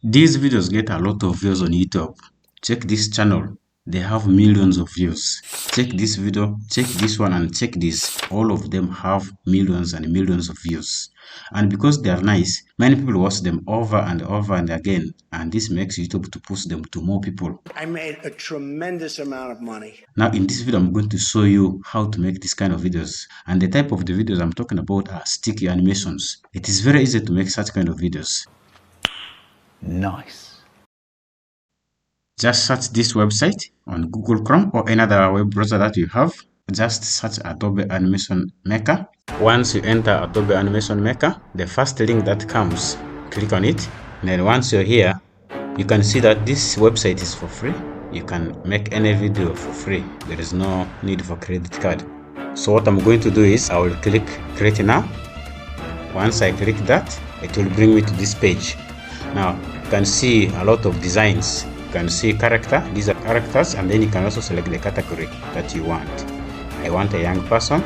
These videos get a lot of views on YouTube. Check this channel, they have millions of views. Check this video, check this one, and check this. All of them have millions and millions of views. And because they are nice, many people watch them over and over and again, and this makes YouTube to push them to more people. I made a tremendous amount of money. Now in this video, I'm going to show you how to make this kind of videos. And the type of the videos I'm talking about are sticky animations. It is very easy to make such kind of videos. Nice. Just search this website on Google Chrome or any other web browser that you have. Just search Adobe Animation Maker. Once you enter Adobe Animation Maker, the first link that comes, click on it. And then once you're here, you can see that this website is for free. You can make any video for free. There is no need for credit card. So what I'm going to do is I will click create now. Once I click that, it will bring me to this page. Now you can see a lot of designs. You can see character, these are characters, and then you can also select the category that you want. I want a young person.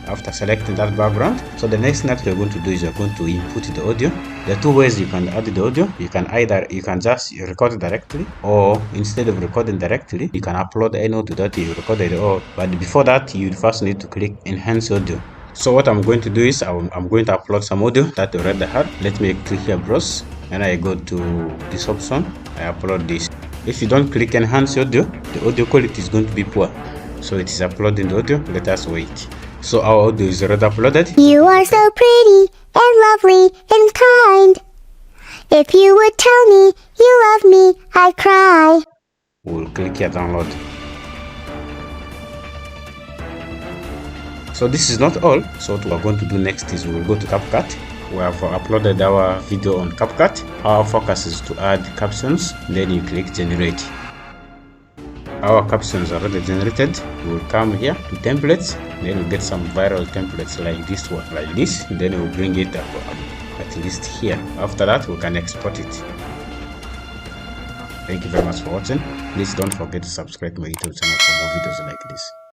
After selecting that background, so the next thing that you're going to do is you're going to input the audio. There are two ways you can add the audio. You can just record directly, or instead of recording directly, you can upload any audio that you recorded. But before that, you first need to click enhance audio. So what I'm going to do is I'm going to upload some audio that I already had. Let me click here browse, and I go to this option. I upload this. If you don't click enhance audio, the audio quality is going to be poor. So it is uploading the audio. Let us wait. So our audio is already uploaded. You are so pretty and lovely and kind. If you would tell me you love me, I'd cry. We'll click here download. So this is not all. So what we're going to do next is we'll go to CapCut. We have uploaded our video on CapCut. Our focus is to add captions. Then you click generate. Our captions are already generated. We'll come here to templates. Then we'll get some viral templates like this one, like this. Then we'll bring it up at least here. After that, we can export it. Thank you very much for watching. Please don't forget to subscribe to my YouTube channel for more videos like this.